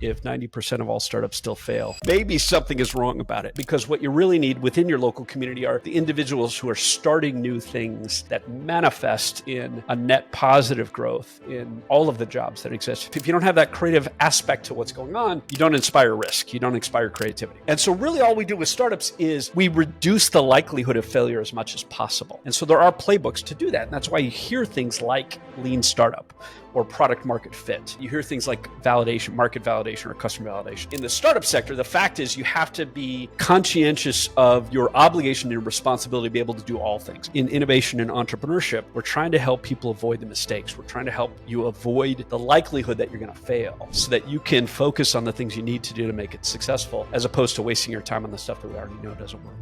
if 90% of all startups still fail. Maybe something is wrong about it, because what you really need within your local community are the individuals who are starting new things that manifest in a net positive growth in all of the jobs that exist. If you don't have that creative aspect to what's going on, you don't inspire risk, you don't inspire creativity. And so really all we do with startups is we reduce the likelihood of failure as much as possible. And so there are playbooks to do that. And that's why you hear things like lean startup or product market fit. You hear things like validation, market validation, or customer validation. In the startup sector, the fact is you have to be conscientious of your obligation and responsibility to be able to do all things. In innovation and entrepreneurship, we're trying to help people avoid the mistakes. We're trying to help you avoid the likelihood that you're going to fail so that you can focus on the things you need to do to make it successful, as opposed to wasting your time on the stuff that we already know doesn't work.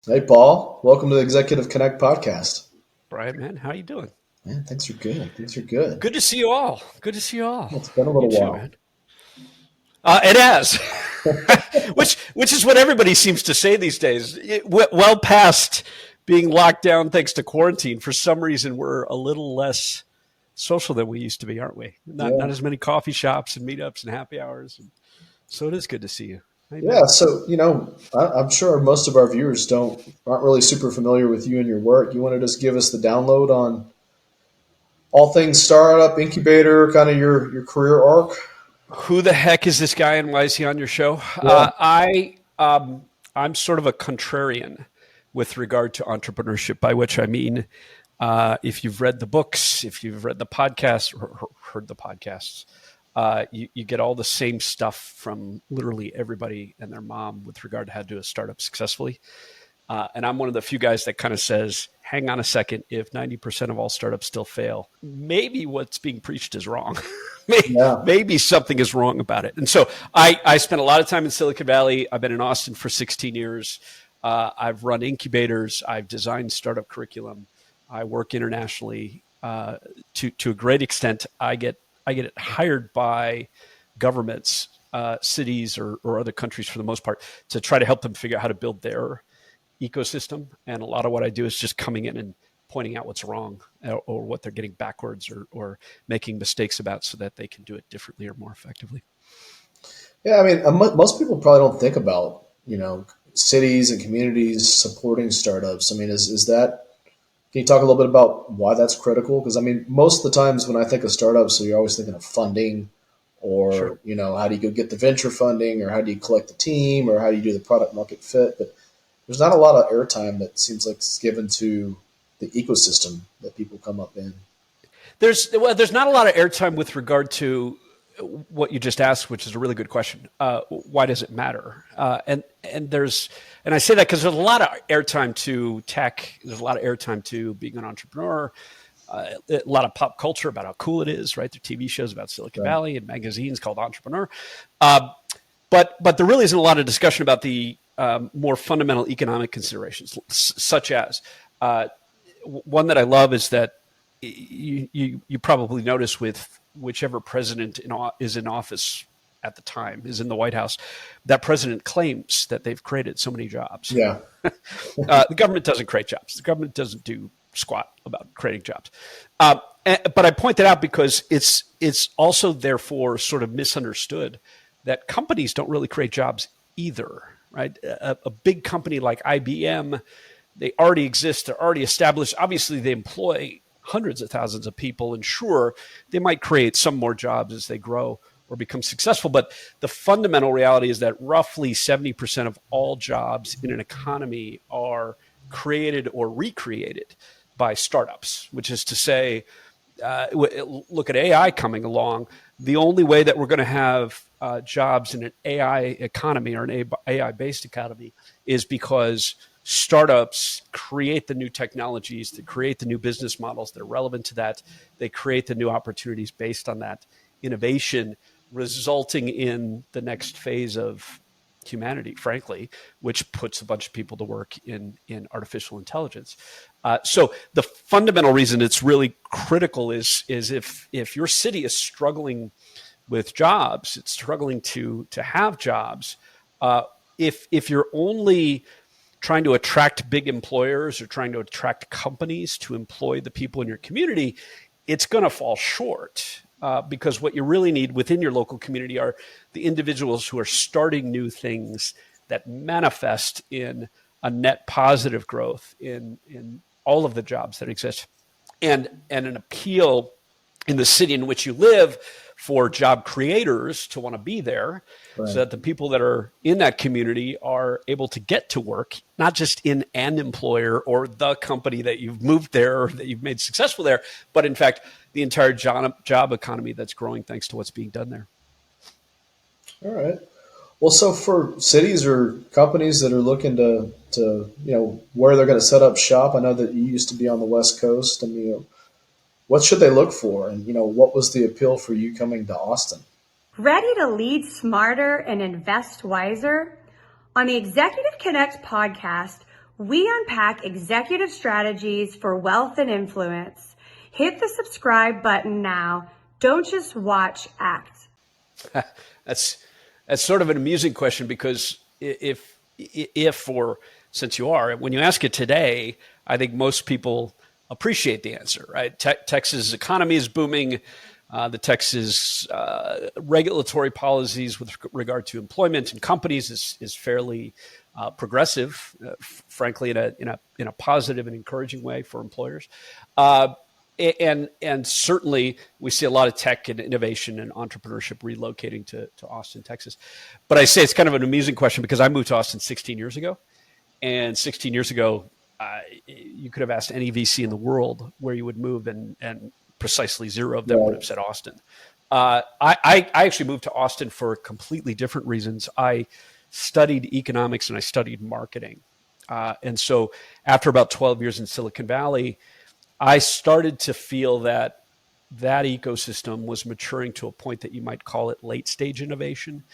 Hey, Paul. Welcome to the Executive Connect podcast. Bryan, man, how you doing? Man, thanks for good. Good to see you all. It's been a little while. Man. It has, which is what everybody seems to say these days. Well past being locked down thanks to quarantine, for some reason we're a little less social than we used to be, aren't we? Not as many coffee shops and meetups and happy hours. So it is good to see you. Amen. Yeah, so I'm sure most of our viewers aren't really super familiar with you and your work. You want to just give us the download on all things startup, incubator, kind of your career arc? Who the heck is this guy and why is he on your show? Yeah. I'm sort of a contrarian with regard to entrepreneurship, by which I mean, if you've read the books, if you've read the podcasts or heard the podcasts, you get all the same stuff from literally everybody and their mom with regard to how to do a startup successfully. And I'm one of the few guys that kind of says, hang on a second, if 90% of all startups still fail, maybe what's being preached is wrong. Maybe something is wrong about it. And so I spent a lot of time in Silicon Valley. I've been in Austin for 16 years. I've run incubators. I've designed startup curriculum. I work internationally. To a great extent, I get hired by governments, cities or other countries for the most part, to try to help them figure out how to build their ecosystem. And a lot of what I do is just coming in and pointing out what's wrong or what they're getting backwards or making mistakes about so that they can do it differently or more effectively. Yeah, I mean, most people probably don't think about, cities and communities supporting startups. I mean, is that, can you talk a little bit about why that's critical? Because, I mean, most of the times when I think of startups, so you're always thinking of funding or, Sure. How do you go get the venture funding or how do you collect the team or how do you do the product market fit? But there's not a lot of airtime that seems like it's given to the ecosystem that people come up in. There's not a lot of airtime with regard to what you just asked, which is a really good question. Why does it matter? And I say that because there's a lot of airtime to tech. There's a lot of airtime to being an entrepreneur. A lot of pop culture about how cool it is, right? There are TV shows about Silicon Valley and magazines called Entrepreneur. But there really isn't a lot of discussion about the more fundamental economic considerations, such as one that I love is that you probably notice with whichever president is in office at the time, is in the White House, that president claims that they've created so many jobs. Yeah. The government doesn't create jobs. The government doesn't do squat about creating jobs. But I point that out because it's also therefore sort of misunderstood that companies don't really create jobs either, right? A big company like IBM, they already exist. They're already established. Obviously, they employ hundreds of thousands of people, and sure, they might create some more jobs as they grow or become successful. But the fundamental reality is that roughly 70% of all jobs in an economy are created or recreated by startups, which is to say, look at AI coming along. The only way that we're going to have jobs in an AI economy or an AI-based economy is because startups create the new technologies, they create the new business models that are relevant to that. They create the new opportunities based on that innovation, resulting in the next phase of humanity, frankly, which puts a bunch of people to work in artificial intelligence. So the fundamental reason it's really critical is if your city is struggling with jobs, it's struggling to have jobs. If you're only trying to attract big employers or trying to attract companies to employ the people in your community, it's going to fall short. because what you really need within your local community are the individuals who are starting new things that manifest in a net positive growth in all of the jobs that exist, and an appeal in the city in which you live for job creators to want to be there, Right. so that the people that are in that community are able to get to work, not just in an employer or the company that you've moved there or that you've made successful there, but in fact, the entire job economy that's growing thanks to what's being done there. All right. Well, so for cities or companies that are looking to where they're going to set up shop, I know that you used to be on the West Coast, and what should they look for, and what was the appeal for you coming to Austin? Ready to lead smarter and invest wiser? On the Executive Connect podcast, we unpack executive strategies for wealth and influence. Hit the subscribe button now. Don't just watch, act. That's sort of an amusing question, because since you are, when you ask it today, I think most people appreciate the answer, right? Texas' economy is booming. The Texas regulatory policies with regard to employment and companies is fairly progressive, frankly, in a positive and encouraging way for employers. And certainly we see a lot of tech and innovation and entrepreneurship relocating to Austin, Texas. But I say it's kind of an amusing question because I moved to Austin 16 years ago. And 16 years ago, you could have asked any VC in the world where you would move, and precisely zero of them would have said Austin. I actually moved to Austin for completely different reasons. I studied economics and I studied marketing. And so after about 12 years in Silicon Valley, I started to feel that ecosystem was maturing to a point that you might call it late stage innovation,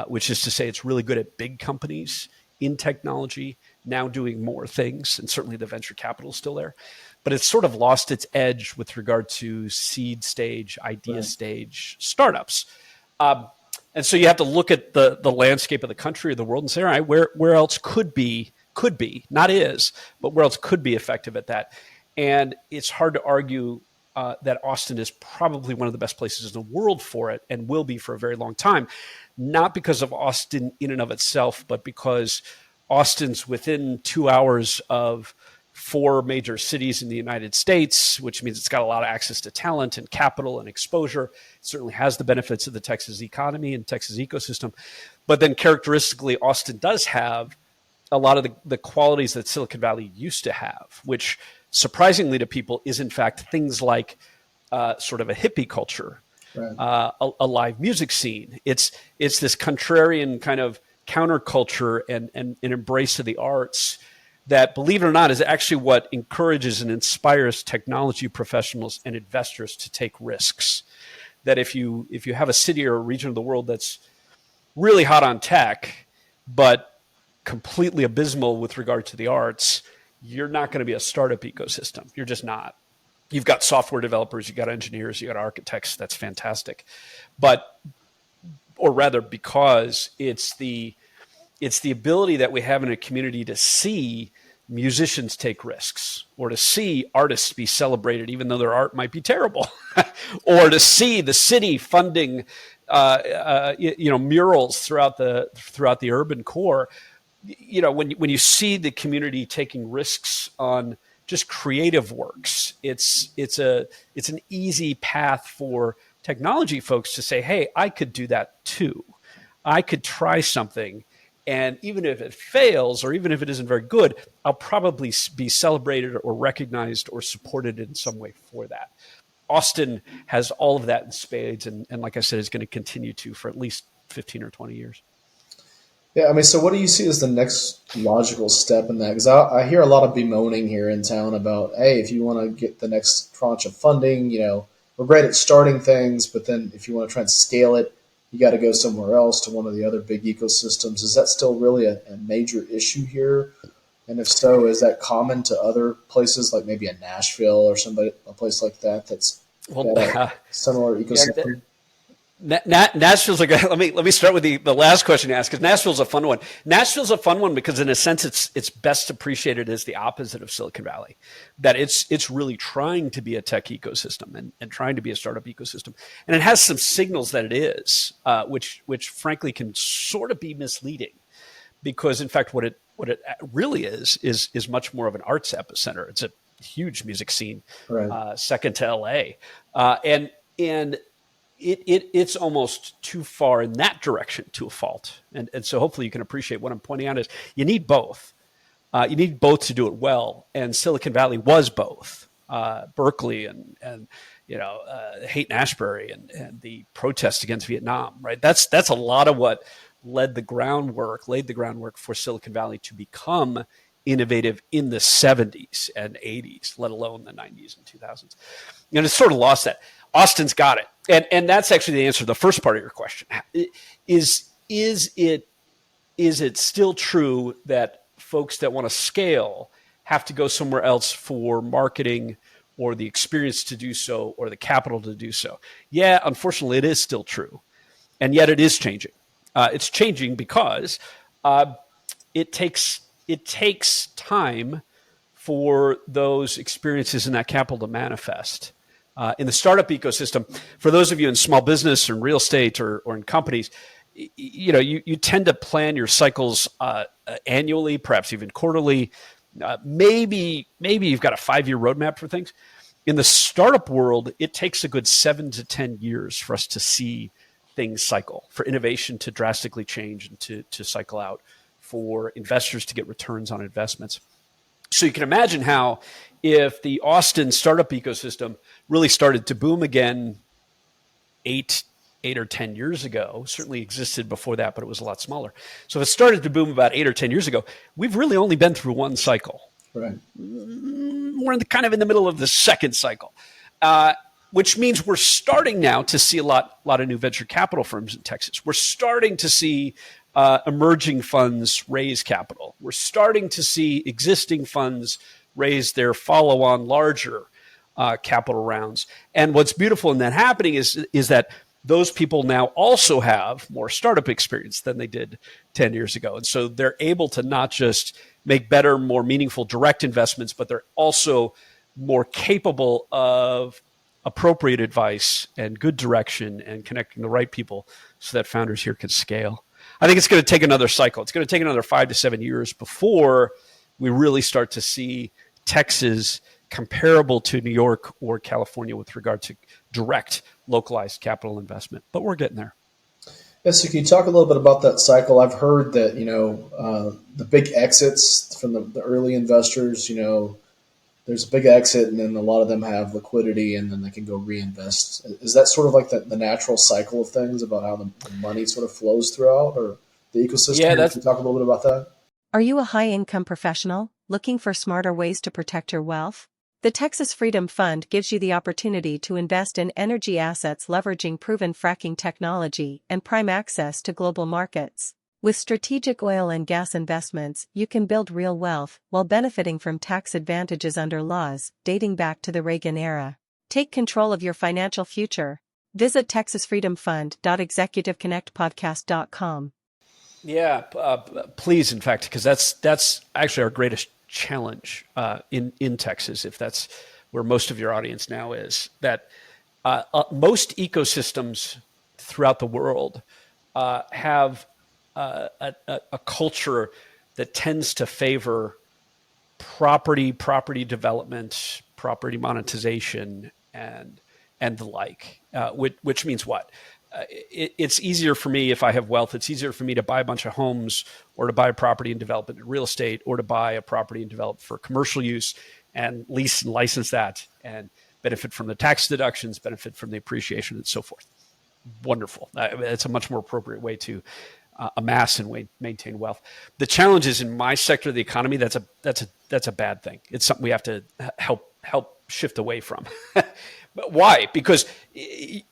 which is to say it's really good at big companies in technology, now doing more things. And certainly the venture capital is still there. But it's sort of lost its edge with regard to seed stage, idea stage startups. And so you have to look at the landscape of the country or the world and say, all right, where else could be, not is, but where else could be effective at that? And it's hard to argue that Austin is probably one of the best places in the world for it, and will be for a very long time, not because of Austin in and of itself, but because Austin's within 2 hours of 4 major cities in the United States, which means it's got a lot of access to talent and capital and exposure. It certainly has the benefits of the Texas economy and Texas ecosystem. But then characteristically, Austin does have a lot of the qualities that Silicon Valley used to have, which surprisingly to people is in fact things like sort of a hippie culture, a live music scene. It's this contrarian kind of counterculture and an embrace of the arts that, believe it or not, is actually what encourages and inspires technology professionals and investors to take risks. That if you have a city or a region of the world that's really hot on tech, but completely abysmal with regard to the arts, you're not going to be a startup ecosystem. You're just not. You've got software developers, you've got engineers, you've got architects. That's fantastic. Or rather, because it's the ability that we have in a community to see musicians take risks, or to see artists be celebrated, even though their art might be terrible, or to see the city funding, murals throughout the urban core. When you see the community taking risks on just creative works, it's an easy path for technology folks to say, hey, I could do that too. I could try something. And even if it fails, or even if it isn't very good, I'll probably be celebrated or recognized or supported in some way for that. Austin has all of that in spades. And like I said, is going to continue to for at least 15 or 20 years. Yeah, I mean, so what do you see as the next logical step in that? Because I hear a lot of bemoaning here in town about, hey, if you want to get the next tranche of funding, we're great at starting things, but then if you want to try and scale it, you got to go somewhere else to one of the other big ecosystems. Is that still really a major issue here? And if so, is that common to other places, like maybe a Nashville or a place like that that's got a similar ecosystem? Nashville's let me start with the last question you asked, because Nashville's a fun one. Nashville's a fun one because in a sense it's best appreciated as the opposite of Silicon Valley, that it's really trying to be a tech ecosystem and trying to be a startup ecosystem, and it has some signals that it is, which frankly can sort of be misleading, because in fact what it really is much more of an arts epicenter. It's a huge music scene, right. Second to LA, and it's almost too far in that direction to a fault. And so hopefully you can appreciate what I'm pointing out is you need both. You need both to do it well. And Silicon Valley was both. Berkeley and Haight-Ashbury and the protests against Vietnam, right? That's a lot of what laid the groundwork for Silicon Valley to become innovative in the 70s and 80s, let alone the 90s and 2000s. And it's sort of lost that. Austin's got it. And that's actually the answer to the first part of your question. Is it still true that folks that want to scale have to go somewhere else for marketing or the experience to do so or the capital to do so? Yeah, unfortunately, it is still true. And yet it is changing. It's changing because it takes time for those experiences and that capital to manifest. In the startup ecosystem, for those of you in small business or in real estate or in companies, you tend to plan your cycles annually, perhaps even quarterly. Maybe you've got a 5-year roadmap for things. In the startup world, it takes a good 7 to 10 years for us to see things cycle, for innovation to drastically change and to cycle out, for investors to get returns on investments. So you can imagine how if the Austin startup ecosystem really started to boom again 8 or 10 years ago, certainly existed before that, but it was a lot smaller. So if it started to boom about 8 or 10 years ago, we've really only been through one cycle. Right. We're kind of in the middle of the second cycle, which means we're starting now to see a lot of new venture capital firms in Texas. We're starting to see emerging funds raise capital. We're starting to see existing funds raise their follow-on larger capital rounds. And what's beautiful in that happening is that those people now also have more startup experience than they did 10 years ago. And so they're able to not just make better, more meaningful direct investments, but they're also more capable of appropriate advice and good direction and connecting the right people so that founders here can scale. I think it's going to take another cycle. It's going to take another 5 to 7 years before we really start to see Texas comparable to New York or California with regard to direct localized capital investment. But we're getting there. Yeah, so can you talk a little bit about that cycle? I've heard that, the big exits from the early investors, there's a big exit and then a lot of them have liquidity and then they can go reinvest. Is that sort of like the natural cycle of things about how the money sort of flows throughout, or the ecosystem? Yeah, can you talk a little bit about that? Are you a high-income professional looking for smarter ways to protect your wealth? The Texas Freedom Fund gives you the opportunity to invest in energy assets leveraging proven fracking technology and prime access to global markets. With strategic oil and gas investments, you can build real wealth while benefiting from tax advantages under laws dating back to the Reagan era. Take control of your financial future. Visit texasfreedomfund.executiveconnectpodcast.com. Yeah, please, in fact, because that's actually our greatest challenge in Texas, if that's where most of your audience now is, that most ecosystems throughout the world have a culture that tends to favor property development, property monetization, and the like, which means what? It's easier for me if I have wealth. It's easier for me to buy a bunch of homes or to buy a property and develop it in real estate, or to buy a property and develop for commercial use and lease and license that and benefit from the tax deductions, benefit from the appreciation, and so forth. Wonderful. It's a much more appropriate way to amass and maintain wealth. The challenge is in my sector of the economy, that's a bad thing. It's something we have to help shift away from. But why? Because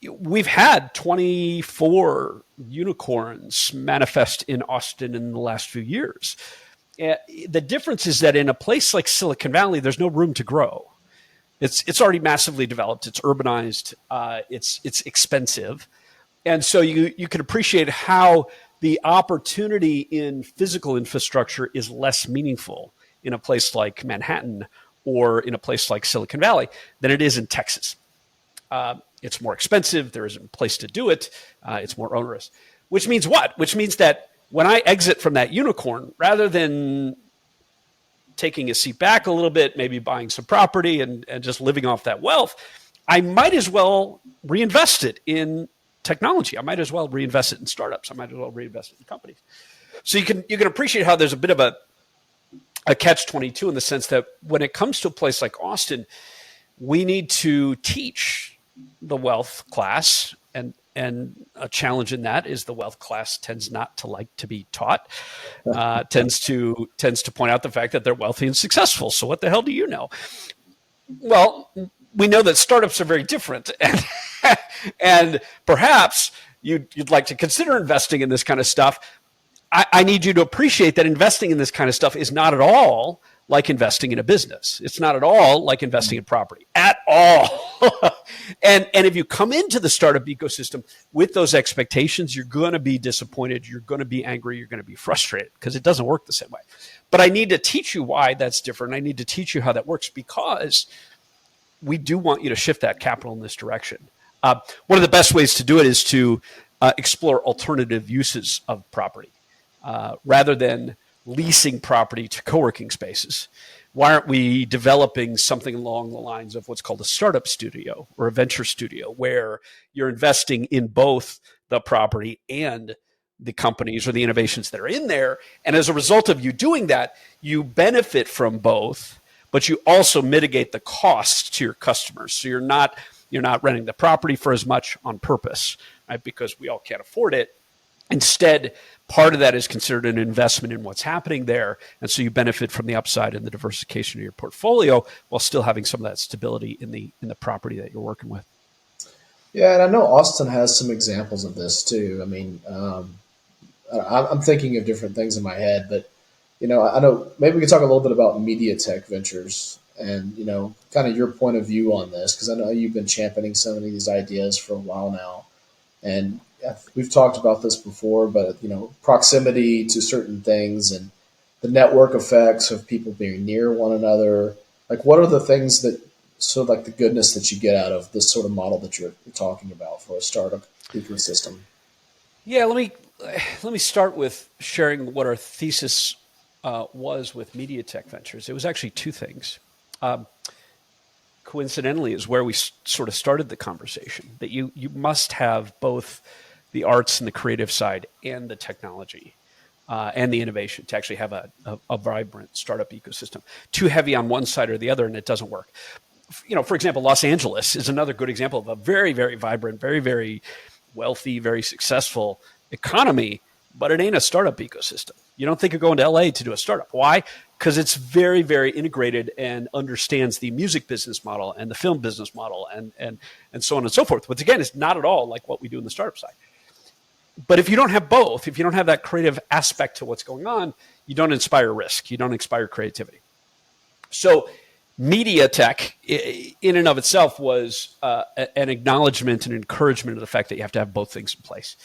we've had 24 unicorns manifest in Austin in the last few years. The difference is that in a place like Silicon Valley, there's no room to grow. It's already massively developed. It's urbanized. It's expensive. And so you can appreciate how the opportunity in physical infrastructure is less meaningful in a place like Manhattan or in a place like Silicon Valley than it is in Texas. It's more expensive. There isn't a place to do it. It's more onerous. Which means what? Which means that when I exit from that unicorn, rather than taking a seat back a little bit, maybe buying some property and just living off that wealth, I might as well reinvest it in technology. I might as well reinvest it in startups. I might as well reinvest it in companies. So you can appreciate how there's a bit of a catch-22 in the sense that when it comes to a place like Austin, we need to teach the wealth class, and a challenge in that is the wealth class tends not to like to be taught, tends to point out the fact that they're wealthy and successful. So what the hell do you know? Well, we know that startups are very different, and perhaps you'd like to consider investing in this kind of stuff. I need you to appreciate that investing in this kind of stuff is not at all like investing in a business. It's not at all like investing in property at all. And if you come into the startup ecosystem with those expectations, you're going to be disappointed. You're going to be angry. You're going to be frustrated because it doesn't work the same way. But I need to teach you why that's different. I need to teach you how that works because we do want you to shift that capital in this direction. One of the best ways to do it is to explore alternative uses of property rather than leasing property to co-working spaces. Why aren't we developing something along the lines of what's called a startup studio or a venture studio, where you're investing in both the property and the companies or the innovations that are in there? And as a result of you doing that, you benefit from both, but you also mitigate the costs to your customers. So you're not renting the property for as much on purpose, right? Because we all can't afford it. Instead, part of that is considered an investment in what's happening there. And so you benefit from the upside and the diversification of your portfolio while still having some of that stability in the property that you're working with. Yeah, and I know Austin has some examples of this too. I mean, I'm thinking of different things in my head, but I know maybe we could talk a little bit about media tech ventures and kind of your point of view on this, because I know you've been championing some of these ideas for a while now, and we've talked about this before, but proximity to certain things and the network effects of people being near one another. Like, what are the things that sort of like the goodness that you get out of this sort of model that you're talking about for a startup ecosystem? Yeah, let me start with sharing what our thesis was with media tech ventures. It was actually two things. Coincidentally, is where we sort of started the conversation, that you must have both the arts and the creative side and the technology and the innovation to actually have a vibrant startup ecosystem. Too heavy on one side or the other, and it doesn't work. For example, Los Angeles is another good example of a very, very vibrant, very, very wealthy, very successful economy, but it ain't a startup ecosystem. You don't think of going to LA to do a startup. Why? Because it's very, very integrated and understands the music business model and the film business model and so on and so forth. Which again is not at all like what we do in the startup side. But if you don't have both, if you don't have that creative aspect to what's going on, you don't inspire risk. You don't inspire creativity. So media tech in and of itself was an acknowledgement and encouragement of the fact that you have to have both things in place.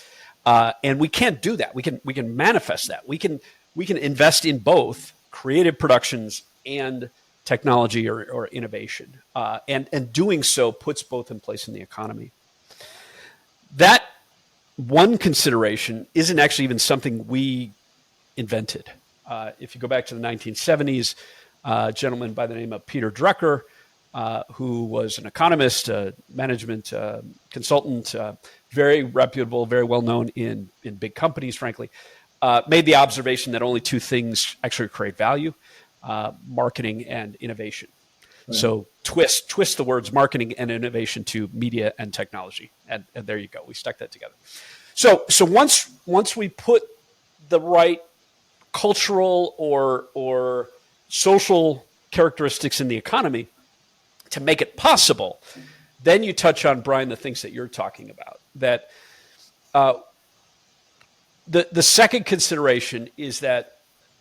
And we can't do that. We can manifest that. We can invest in both creative productions and technology or innovation. And doing so puts both in place in the economy. That one consideration isn't actually even something we invented. If you go back to the 1970s, a gentleman by the name of Peter Drucker, who was an economist, a management consultant, very reputable, very well known in big companies, frankly, made the observation that only two things actually create value: marketing and innovation. Right. So twist the words marketing and innovation to media and technology, and there you go. We stuck that together. So once we put the right cultural or social characteristics in the economy to make it possible, then you touch on, Bryan, the things that you're talking about. That the second consideration is that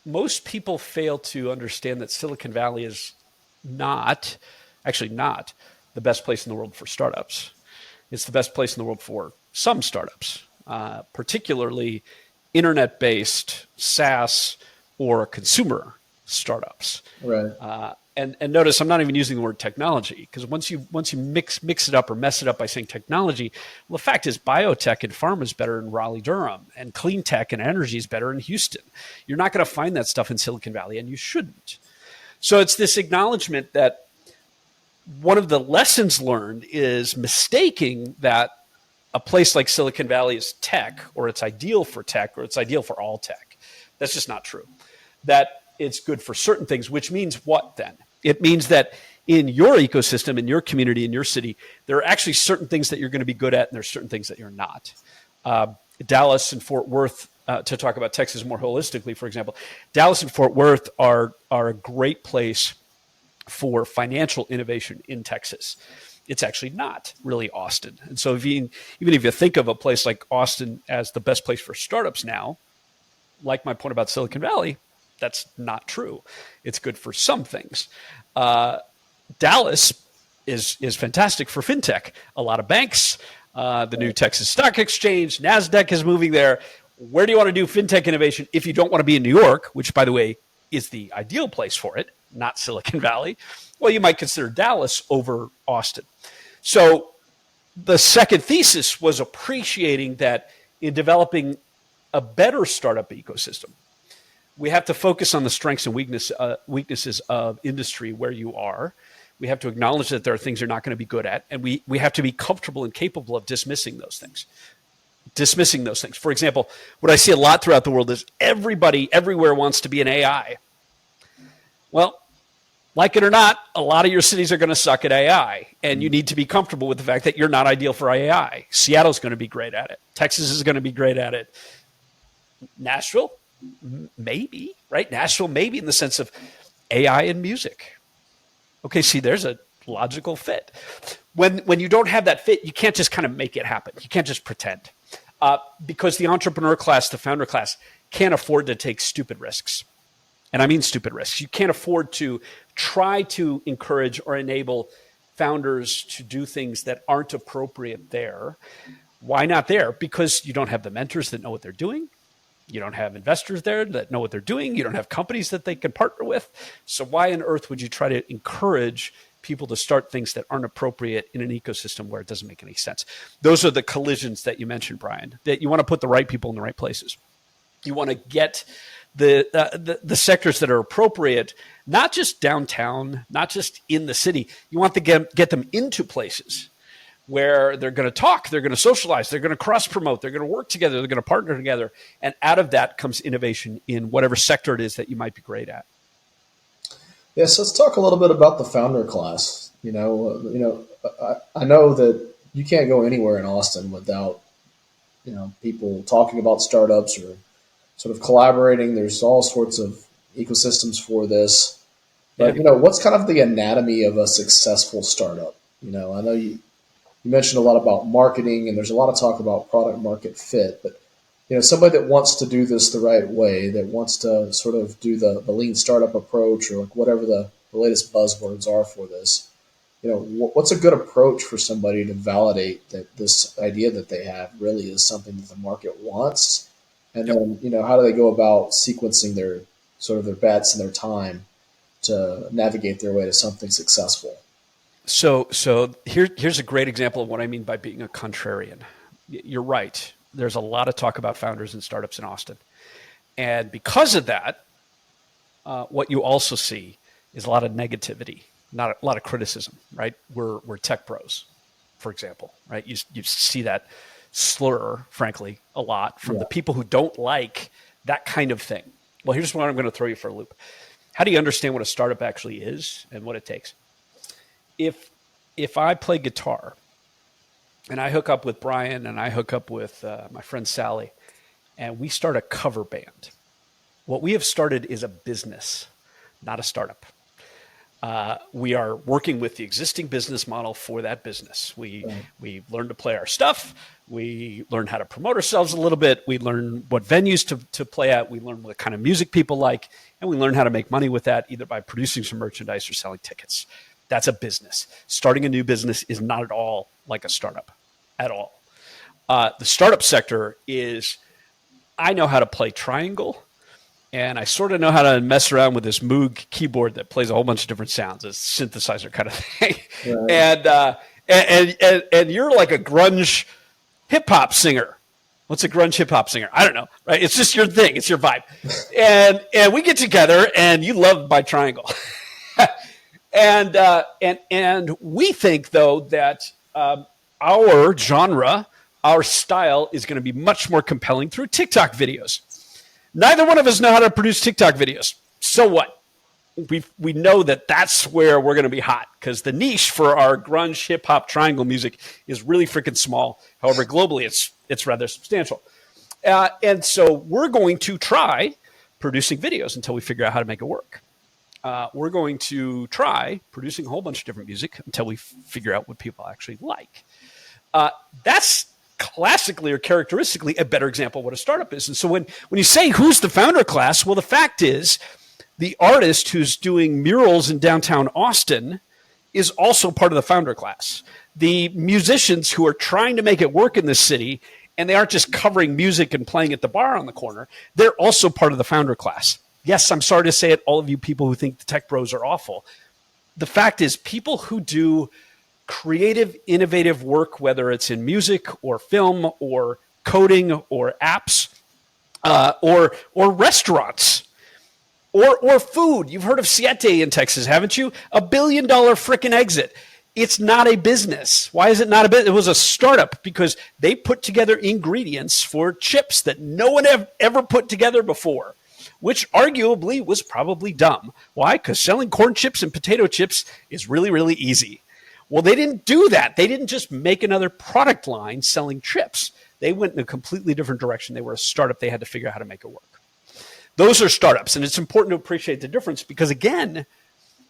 most people fail to understand that Silicon Valley is not the best place in the world for startups. It's the best place in the world for some startups, particularly internet-based SaaS or consumer startups. Right. And notice I'm not even using the word technology, because once you mix it up or mess it up by saying technology, well, the fact is biotech and pharma is better in Raleigh-Durham, and clean tech and energy is better in Houston. You're not going to find that stuff in Silicon Valley, and you shouldn't. So it's this acknowledgement that one of the lessons learned is mistaking that a place like Silicon Valley is tech, or it's ideal for tech, or it's ideal for all tech. That's just not true. That it's good for certain things, which means what then? It means that in your ecosystem, in your community, in your city, there are actually certain things that you're going to be good at, and there's certain things that you're not. Dallas and Fort Worth, to talk about Texas more holistically, for example, Dallas and Fort Worth are a great place for financial innovation in Texas. It's actually not really Austin. And so even if you think of a place like Austin as the best place for startups now, like my point about Silicon Valley, that's not true. It's good for some things. Dallas is fantastic for fintech. A lot of banks, the new Texas Stock Exchange, NASDAQ is moving there. Where do you want to do fintech innovation if you don't want to be in New York, which, by the way, is the ideal place for it, not Silicon Valley? Well, you might consider Dallas over Austin. So the second thesis was appreciating that in developing a better startup ecosystem, we have to focus on the strengths and weaknesses of industry where you are. We have to acknowledge that there are things you're not going to be good at, and we have to be comfortable and capable of dismissing those things. For example, what I see a lot throughout the world is everybody everywhere wants to be an AI. Well, like it or not, a lot of your cities are going to suck at AI, and you need to be comfortable with the fact that you're not ideal for AI. Seattle's going to be great at it. Texas is going to be great at it. Nashville, maybe, right? Nashville, maybe, in the sense of AI and music. Okay, see, there's a logical fit. When you don't have that fit, you can't just kind of make it happen. You can't just pretend. Because the entrepreneur class, the founder class, can't afford to take stupid risks. And I mean stupid risks. You can't afford to try to encourage or enable founders to do things that aren't appropriate there. Why not there? Because you don't have the mentors that know what they're doing. You don't have investors there that know what they're doing. You don't have companies that they can partner with. So why on earth would you try to encourage people to start things that aren't appropriate in an ecosystem where it doesn't make any sense? Those are the collisions that you mentioned, Bryan, that you want to put the right people in the right places. You want to get the sectors that are appropriate, not just downtown, not just in the city. You want to get them into places where they're going to talk, they're going to socialize, they're going to cross-promote, they're going to work together, they're going to partner together. And out of that comes innovation in whatever sector it is that you might be great at. Yeah, so let's talk a little bit about the founder class. I know that you can't go anywhere in Austin without, people talking about startups or sort of collaborating. There's all sorts of ecosystems for this. But, what's kind of the anatomy of a successful startup? I know you mentioned a lot about marketing, and there's a lot of talk about product market fit, but somebody that wants to do this the right way, that wants to sort of do the lean startup approach, or like whatever the latest buzzwords are for this, what's a good approach for somebody to validate that this idea that they have really is something that the market wants? And then, how do they go about sequencing their bets and their time to navigate their way to something successful? So here's a great example of what I mean by being a contrarian. You're right. There's a lot of talk about founders and startups in Austin. And because of that, what you also see is a lot of negativity, not a lot of criticism, right? We're tech pros, for example, right? You see that slur, frankly, a lot from the people who don't like that kind of thing. Well, here's what I'm going to throw you for a loop. How do you understand what a startup actually is and what it takes? If I play guitar and I hook up with Bryan and I hook up with my friend Sally and we start a cover band, what we have started is a business, not a startup. We are working with the existing business model for that business. We learn to play our stuff. We learn how to promote ourselves a little bit. We learn what venues to play at. We learn what kind of music people like, and we learn how to make money with that, either by producing some merchandise or selling tickets. That's a business. Starting a new business is not at all like a startup, at all. The startup sector is, I know how to play triangle, and I sort of know how to mess around with this Moog keyboard that plays a whole bunch of different sounds, a synthesizer kind of thing. Right. And you're like a grunge hip hop singer. What's a grunge hip hop singer? I don't know, right? It's just your thing. It's your vibe. And we get together, and you love my triangle. and we think, though, that our genre, our style is going to be much more compelling through TikTok videos. Neither one of us know how to produce TikTok videos. So what? We know that that's where we're going to be hot, because the niche for our grunge hip hop triangle music is really freaking small. However, globally, it's rather substantial. And so we're going to try producing videos until we figure out how to make it work. We're going to try producing a whole bunch of different music until we figure out what people actually like. That's classically or characteristically a better example of what a startup is. And so when you say who's the founder class, well, the fact is the artist who's doing murals in downtown Austin is also part of the founder class. The musicians who are trying to make it work in this city, and they aren't just covering music and playing at the bar on the corner, they're also part of the founder class. Yes, I'm sorry to say it, all of you people who think the tech bros are awful. The fact is, people who do creative, innovative work, whether it's in music or film or coding or apps or restaurants or food. You've heard of Siete in Texas, haven't you? $1 billion frickin' exit. It's not a business. Why is it not a business? It was a startup because they put together ingredients for chips that no one ever put together before, which arguably was probably dumb. Why? Because selling corn chips and potato chips is really, really easy. Well, they didn't do that. They didn't just make another product line selling chips. They went in a completely different direction. They were a startup. They had to figure out how to make it work. Those are startups. And it's important to appreciate the difference because, again,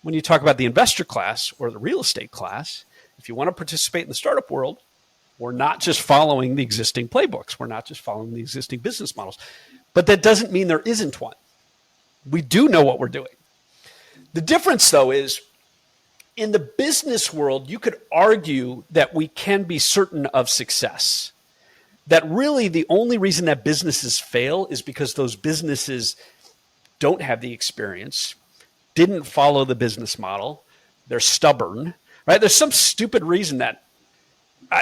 when you talk about the investor class or the real estate class, if you want to participate in the startup world, we're not just following the existing playbooks. We're not just following the existing business models. But that doesn't mean there isn't one. We do know what we're doing. The difference, though, is in the business world, you could argue that we can be certain of success. That really the only reason that businesses fail is because those businesses don't have the experience, didn't follow the business model, they're stubborn, right? There's some stupid reason that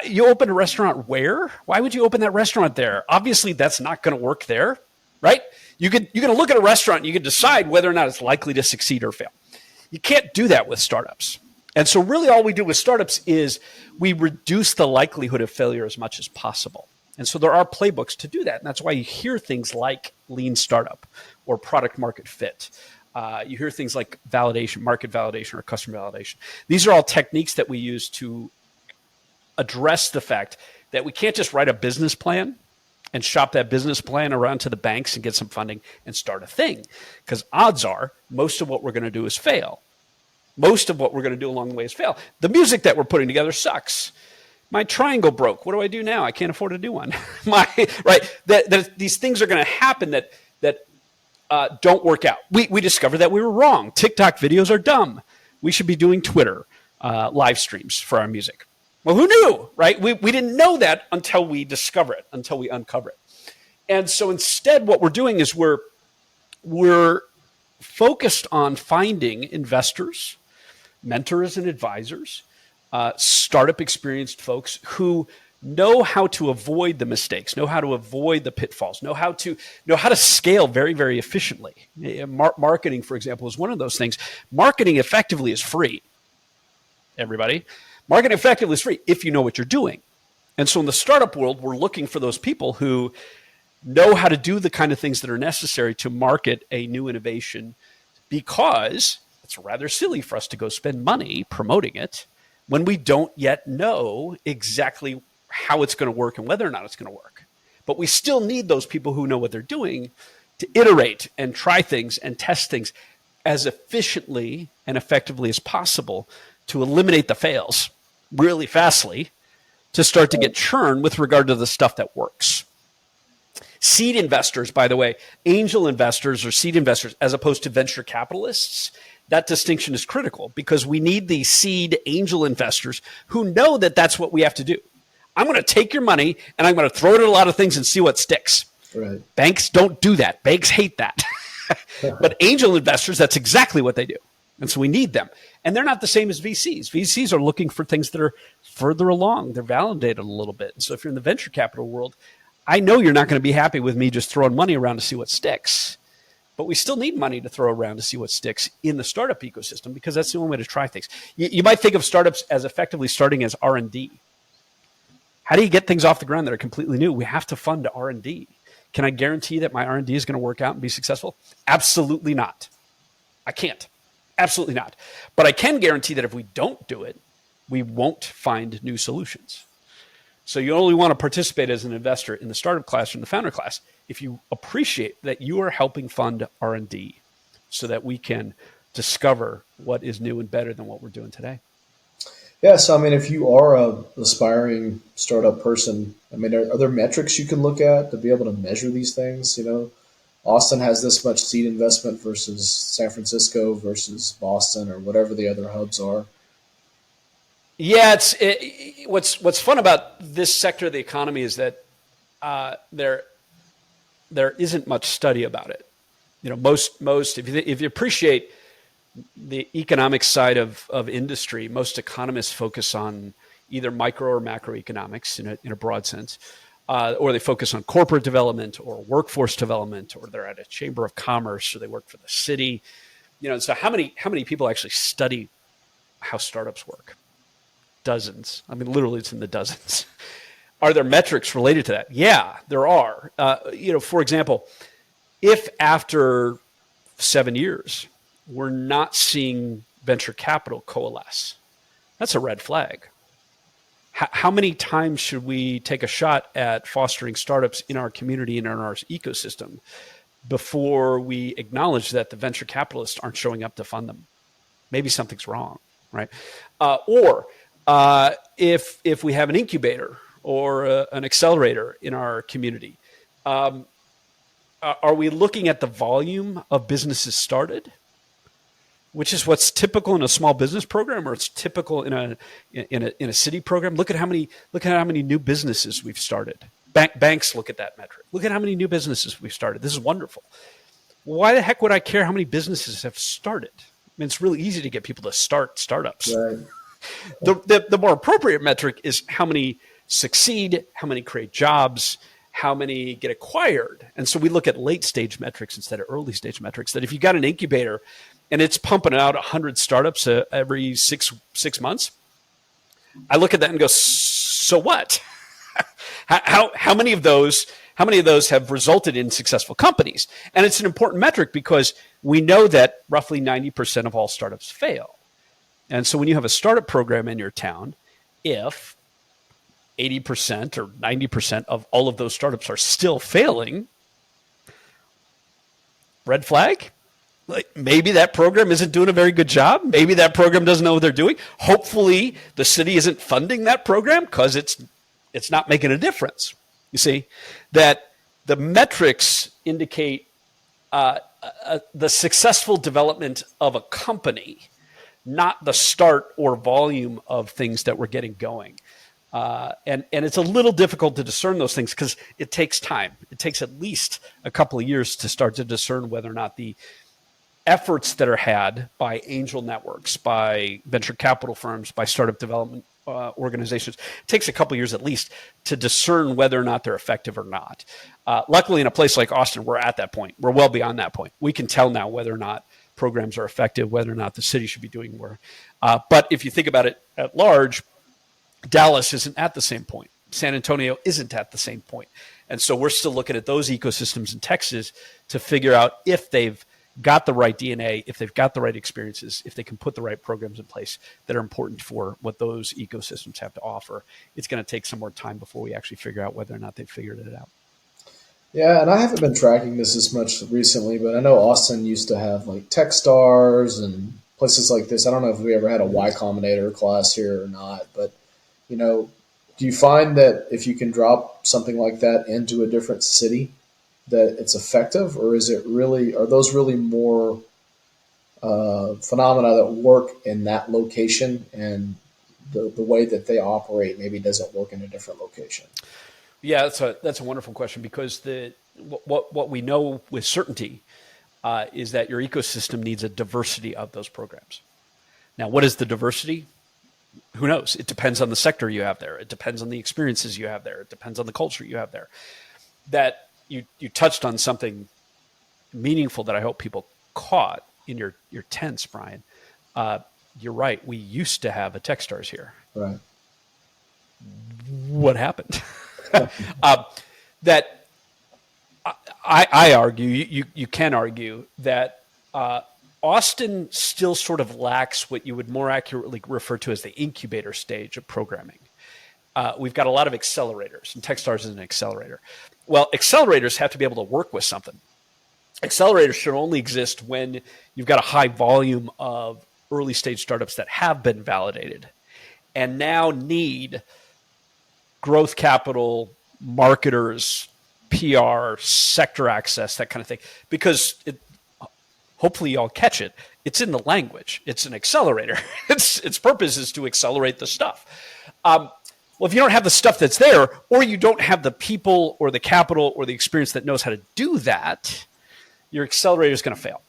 you open a restaurant where? Why would you open that restaurant there? Obviously, that's not going to work there, right? You're going to look at a restaurant and you can decide whether or not it's likely to succeed or fail. You can't do that with startups. And so really all we do with startups is we reduce the likelihood of failure as much as possible. And so there are playbooks to do that. And that's why you hear things like lean startup or product market fit. You hear things like validation, market validation, or customer validation. These are all techniques that we use to address the fact that we can't just write a business plan and shop that business plan around to the banks and get some funding and start a thing. Because odds are most of what we're going to do is fail. Most of what we're going to do along the way is fail. The music that we're putting together sucks. My triangle broke. What do I do now? I can't afford to do one. These things are going to happen that don't work out. We discovered that we were wrong. TikTok videos are dumb. We should be doing Twitter live streams for our music. Well, who knew, right? We didn't know that until we discover it, until we uncover it. And so instead, what we're doing is we're focused on finding investors, mentors and advisors, startup experienced folks who know how to avoid the mistakes, know how to avoid the pitfalls, know how to scale very, very efficiently. Marketing, for example, is one of those things. Marketing effectively is free. Everybody, marketing effectively is free if you know what you're doing. And so in the startup world, we're looking for those people who know how to do the kind of things that are necessary to market a new innovation, because it's rather silly for us to go spend money promoting it when we don't yet know exactly how it's going to work and whether or not it's going to work. But we still need those people who know what they're doing to iterate and try things and test things as efficiently and effectively as possible to eliminate the fails really fastly to start to get churn with regard to the stuff that works. Seed investors, by the way, angel investors or seed investors, as opposed to venture capitalists, that distinction is critical because we need the seed angel investors who know that that's what we have to do. I'm going to take your money and I'm going to throw it at a lot of things and see what sticks. Right. Banks don't do that. Banks hate that. But angel investors, that's exactly what they do. And so we need them. And they're not the same as VCs. VCs are looking for things that are further along. They're validated a little bit. And so if you're in the venture capital world, I know you're not going to be happy with me just throwing money around to see what sticks. But we still need money to throw around to see what sticks in the startup ecosystem, because that's the only way to try things. You might think of startups as effectively starting as R&D. How do you get things off the ground that are completely new? We have to fund R&D. Can I guarantee that my R&D is going to work out and be successful? Absolutely not. I can't. Absolutely not. But I can guarantee that if we don't do it, we won't find new solutions. So you only want to participate as an investor in the startup class or in the founder class if you appreciate that you are helping fund R&D so that we can discover what is new and better than what we're doing today. Yeah, so I mean, if you are a aspiring startup person, I mean, are there metrics you can look at to be able to measure these things? You know, Austin has this much seed investment versus San Francisco versus Boston or whatever the other hubs are. Yeah, what's fun about this sector of the economy is that there isn't much study about it. You know, most if you appreciate the economic side of industry, most economists focus on either micro or macroeconomics in a broad sense, or they focus on corporate development or workforce development, or they're at a chamber of commerce, or they work for the city. You know, so how many people actually study how startups work? Dozens. I mean, literally, it's in the dozens. Are there metrics related to that? Yeah, there are. You know, for example, if after 7 years we're not seeing venture capital coalesce, that's a red flag. How many times should we take a shot at fostering startups in our community and in our ecosystem before we acknowledge that the venture capitalists aren't showing up to fund them? Maybe something's wrong, right? Or if we have an incubator or an accelerator in our community, are we looking at the volume of businesses started, which is what's typical in a small business program, or it's typical in a city program? Look at how many new businesses we've started. Banks look at that metric. Look at how many new businesses we've started. This is wonderful. Why the heck would I care how many businesses have started? I mean, it's really easy to get people to start startups. Right. The more appropriate metric is how many succeed, how many create jobs, how many get acquired. And so we look at late stage metrics instead of early stage metrics. That if you got an incubator and it's pumping out 100 startups every six months, I look at that and go, so what? How many of those have resulted in successful companies? And it's an important metric because we know that roughly 90% of all startups fail. And so when you have a startup program in your town, if 80% or 90% of all of those startups are still failing, red flag? Like, maybe that program isn't doing a very good job. Maybe that program doesn't know what they're doing. Hopefully the city isn't funding that program because it's not making a difference. You see, that the metrics indicate the successful development of a company, not the start or volume of things that we're getting going. And it's a little difficult to discern those things because it takes time. It takes at least a couple of years to start to discern whether or not the efforts that are had by angel networks, by venture capital firms, by startup development organizations, it takes a couple of years at least to discern whether or not they're effective or not. Luckily, in a place like Austin, we're at that point. We're well beyond that point. We can tell now whether or not programs are effective, whether or not the city should be doing more. But if you think about it at large, Dallas isn't at the same point. San Antonio isn't at the same point. And so we're still looking at those ecosystems in Texas to figure out if they've got the right DNA, if they've got the right experiences, if they can put the right programs in place that are important for what those ecosystems have to offer. It's going to take some more time before we actually figure out whether or not they've figured it out. Yeah, and I haven't been tracking this as much recently, but I know Austin used to have like Techstars and places like this. I don't know if we ever had a Y Combinator class here or not, but you know, do you find that if you can drop something like that into a different city, that it's effective, or are those really more phenomena that work in that location and the way that they operate maybe doesn't work in a different location? Yeah, that's a wonderful question, because what we know with certainty is that your ecosystem needs a diversity of those programs. Now, what is the diversity? Who knows? It depends on the sector you have there. It depends on the experiences you have there. It depends on the culture you have there. That you touched on something meaningful that I hope people caught in your tense, Bryan. You're right. We used to have a Techstars here. Right. What happened? That I argue, you can argue that Austin still sort of lacks what you would more accurately refer to as the incubator stage of programming. We've got a lot of accelerators, and Techstars is an accelerator. Well, accelerators have to be able to work with something. Accelerators should only exist when you've got a high volume of early stage startups that have been validated and now need growth capital, marketers, PR, sector access, that kind of thing. Because hopefully y'all catch it. It's in the language. It's an accelerator. Its purpose is to accelerate the stuff. Well, if you don't have the stuff that's there, or you don't have the people or the capital or the experience that knows how to do that, your accelerator is going to fail,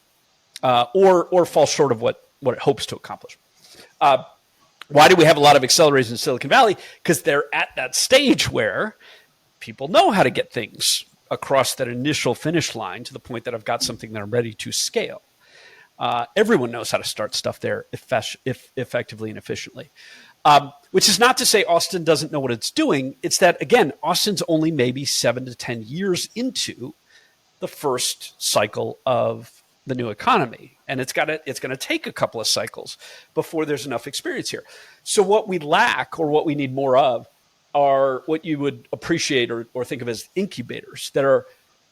or fall short of what it hopes to accomplish. Why do we have a lot of accelerators in Silicon Valley? Because they're at that stage where people know how to get things across that initial finish line to the point that I've got something that I'm ready to scale. Everyone knows how to start stuff there effectively and efficiently. Which is not to say Austin doesn't know what it's doing. It's that, again, Austin's only maybe 7 to 10 years into the first cycle of the new economy. And it's going to take a couple of cycles before there's enough experience here. So what we lack, or what we need more of, are what you would appreciate or think of as incubators that are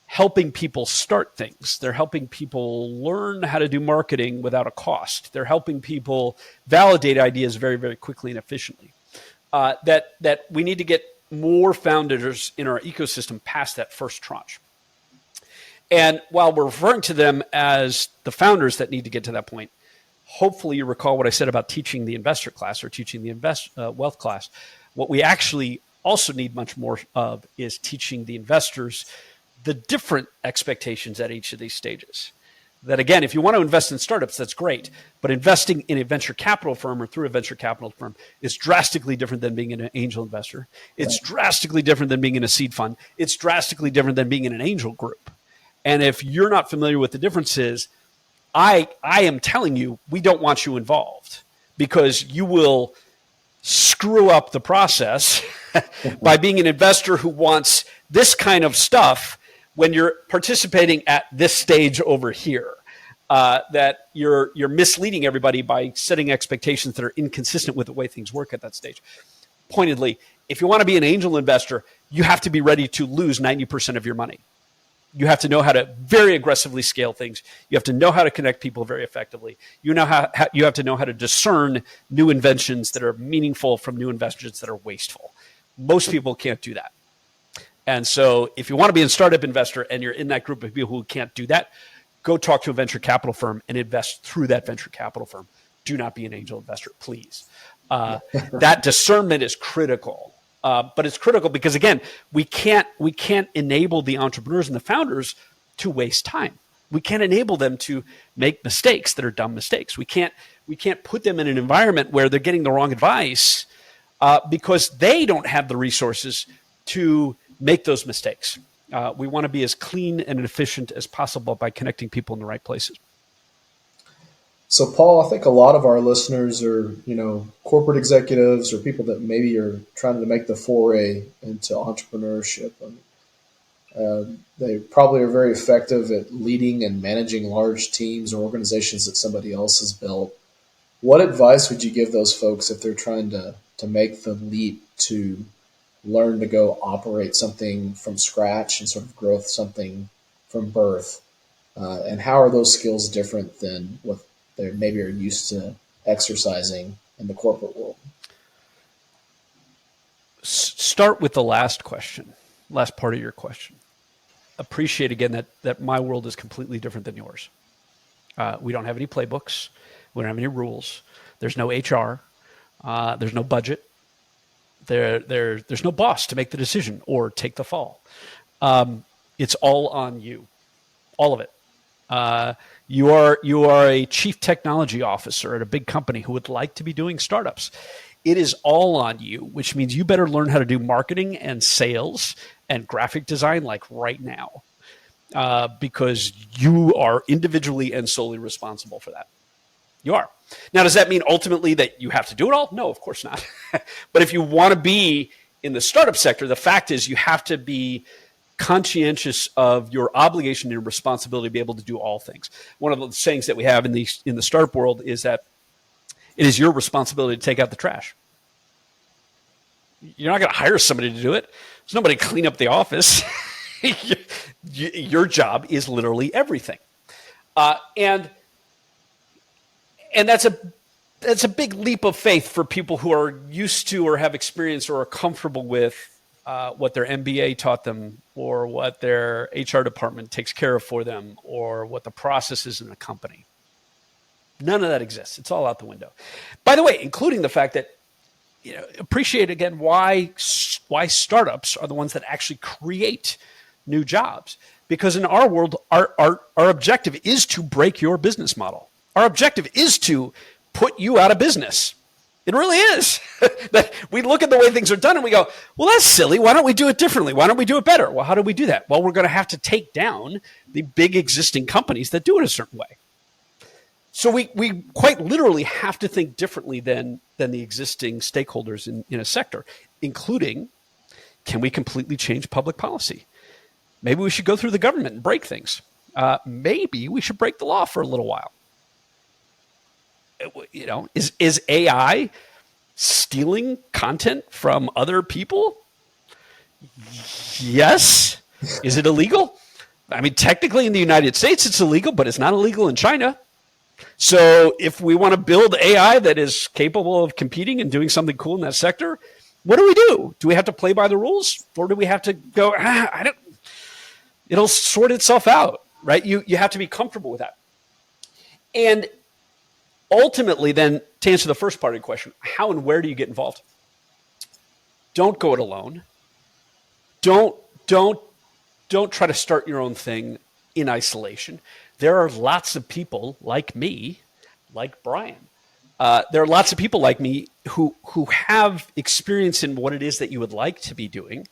helping people start things. They're helping people learn how to do marketing without a cost. They're helping people validate ideas very, very quickly and efficiently. That we need to get more founders in our ecosystem past that first tranche. And while we're referring to them as the founders that need to get to that point, hopefully you recall what I said about teaching the investor class or teaching the wealth class. What we actually also need much more of is teaching the investors the different expectations at each of these stages. That, again, if you want to invest in startups, that's great. But investing in a venture capital firm or through a venture capital firm is drastically different than being an angel investor. It's drastically different than being in a seed fund. It's drastically different than being in an angel group. And if you're not familiar with the differences, I am telling you, we don't want you involved, because you will screw up the process by being an investor who wants this kind of stuff when you're participating at this stage over here. That you're misleading everybody by setting expectations that are inconsistent with the way things work at that stage. Pointedly, if you want to be an angel investor, you have to be ready to lose 90% of your money. You have to know how to very aggressively scale things. You have to know how to connect people very effectively. You have to know how to discern new inventions that are meaningful from new investments that are wasteful. Most people can't do that. And so if you want to be a startup investor and you're in that group of people who can't do that, go talk to a venture capital firm and invest through that venture capital firm. Do not be an angel investor, please. That discernment is critical. But it's critical because, again, we can't enable the entrepreneurs and the founders to waste time. We can't enable them to make mistakes that are dumb mistakes. We can't put them in an environment where they're getting the wrong advice because they don't have the resources to make those mistakes. We want to be as clean and efficient as possible by connecting people in the right places. So, Paul, I think a lot of our listeners are, corporate executives or people that maybe are trying to make the foray into entrepreneurship. They probably are very effective at leading and managing large teams or organizations that somebody else has built. What advice would you give those folks if they're trying to make the leap to learn to go operate something from scratch and sort of growth something from birth? And how are those skills different than what they maybe are used to exercising in the corporate world? Start with the last part of your question. Appreciate again that my world is completely different than yours. We don't have any playbooks. We don't have any rules. There's no HR. There's no budget. There's no boss to make the decision or take the fall. It's all on you, all of it. You are a chief technology officer at a big company who would like to be doing startups. It is all on you, which means you better learn how to do marketing and sales and graphic design like right now, because you are individually and solely responsible for that. You are. Now, does that mean ultimately that you have to do it all? No, of course not. But if you want to be in the startup sector, the fact is you have to be conscientious of your obligation and responsibility to be able to do all things. One of the sayings that we have in the startup world is that it is your responsibility to take out the trash. You're not going to hire somebody to do it. There's nobody to clean up the office. Your job is literally everything. And that's a big leap of faith for people who are used to or have experience or are comfortable with what their MBA taught them, or what their HR department takes care of for them, or what the process is in a company. None of that exists. It's all out the window. By the way, including the fact that, appreciate again why startups are the ones that actually create new jobs. Because in our world, our objective is to break your business model. Our objective is to put you out of business. It really is. That we look at the way things are done and we go, well, that's silly. Why don't we do it differently? Why don't we do it better? Well, how do we do that? Well, we're going to have to take down the big existing companies that do it a certain way. So we quite literally have to think differently than the existing stakeholders in a sector, including, can we completely change public policy? Maybe we should go through the government and break things. Maybe we should break the law for a little while. Is AI stealing content from other people? Yes. Is it illegal? I mean, technically in the United States, it's illegal, but it's not illegal in China. So if we want to build AI that is capable of competing and doing something cool in that sector, what do we do? Do we have to play by the rules, or do we have to go, it'll sort itself out, right? You have to be comfortable with that. And ultimately, then, to answer the first part of the question, how and where do you get involved? Don't go it alone. Don't try to start your own thing in isolation. There are lots of people like me, like Bryan. There are lots of people like me who have experience in what it is that you would like to be doing.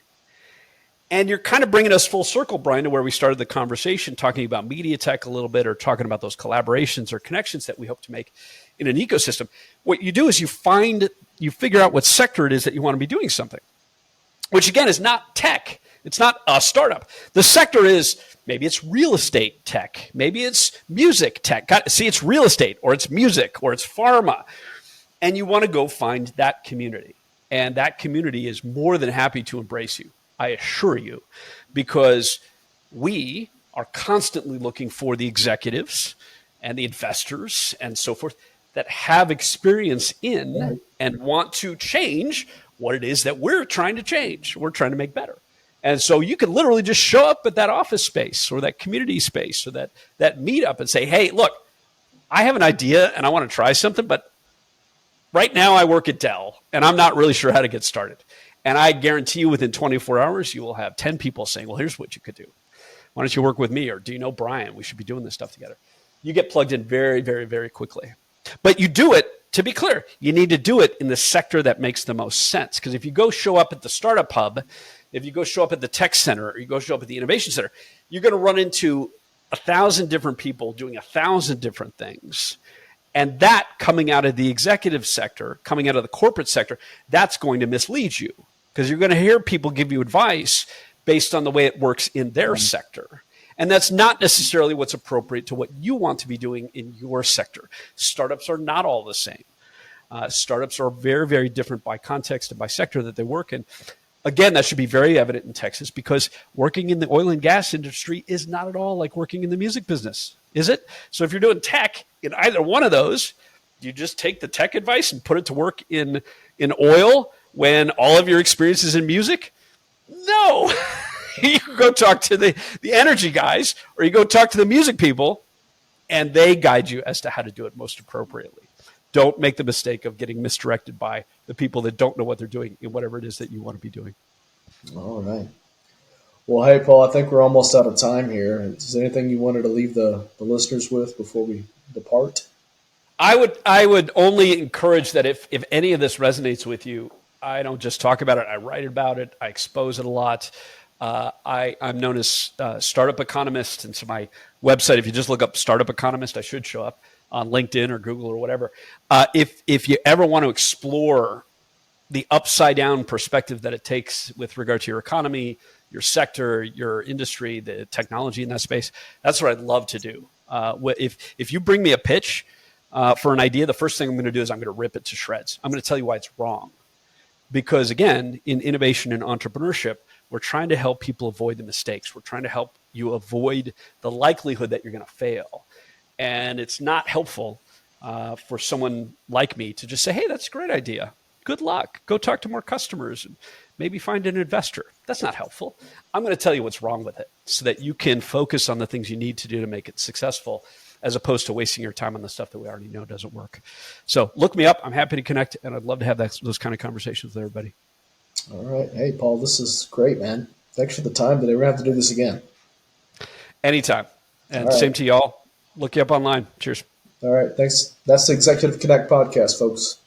And you're kind of bringing us full circle, Bryan, to where we started the conversation, talking about media tech a little bit, or talking about those collaborations or connections that we hope to make in an ecosystem. What you do is you figure out what sector it is that you want to be doing something, which again is not tech. It's not a startup. The sector is, maybe it's real estate tech. Maybe it's music tech. It's real estate, or it's music, or it's pharma. And you want to go find that community. And that community is more than happy to embrace you, I assure you, because we are constantly looking for the executives and the investors and so forth that have experience in and want to change what it is that we're trying to change, we're trying to make better. And so you can literally just show up at that office space or that community space or that meetup and say, hey, look, I have an idea and I want to try something, but right now I work at Dell and I'm not really sure how to get started. And I guarantee you within 24 hours, you will have 10 people saying, well, here's what you could do. Why don't you work with me? Or do you know Bryan? We should be doing this stuff together. You get plugged in very, very, very quickly. But you do it, to be clear, you need to do it in the sector that makes the most sense. Because if you go show up at the startup hub, if you go show up at the tech center, or you go show up at the innovation center, you're going to run into 1,000 different people doing 1,000 different things. And that coming out of the executive sector, coming out of the corporate sector, that's going to mislead you. Because you're going to hear people give you advice based on the way it works in their sector. And that's not necessarily what's appropriate to what you want to be doing in your sector. Startups are not all the same. Startups are very, very different by context and by sector that they work in. Again, that should be very evident in Texas, because working in the oil and gas industry is not at all like working in the music business, is it? So if you're doing tech in either one of those, you just take the tech advice and put it to work in oil when all of your experience is in music? No. You go talk to the energy guys, or you go talk to the music people, and they guide you as to how to do it most appropriately. don't make the mistake of getting misdirected by the people that don't know what they're doing in whatever it is that you want to be doing. All right. Well, hey, Paul, I think we're almost out of time here. Is there anything you wanted to leave the listeners with before we depart? I would only encourage that if any of this resonates with you, I don't just talk about it. I write about it. I expose it a lot. I'm known as Startup Economist. And so my website, if you just look up Startup Economist, I should show up on LinkedIn or Google or whatever. If you ever want to explore the upside down perspective that it takes with regard to your economy, your sector, your industry, the technology in that space, that's what I'd love to do. If you bring me a pitch for an idea, the first thing I'm going to do is I'm going to rip it to shreds. I'm going to tell you why it's wrong. Because again, in innovation and entrepreneurship, we're trying to help people avoid the mistakes. We're trying to help you avoid the likelihood that you're going to fail. And it's not helpful for someone like me to just say, hey, that's a great idea. Good luck. Go talk to more customers and maybe find an investor. That's not helpful. I'm going to tell you what's wrong with it so that you can focus on the things you need to do to make it successful, as opposed to wasting your time on the stuff that we already know doesn't work. So look me up. I'm happy to connect, and I'd love to have those kind of conversations with everybody. All right. Hey, Paul, this is great, man. Thanks for the time today. We're going to have to do this again. Anytime. And All right. Same to y'all. Look you up online. Cheers. All right. Thanks. That's the Executive Connect podcast, folks.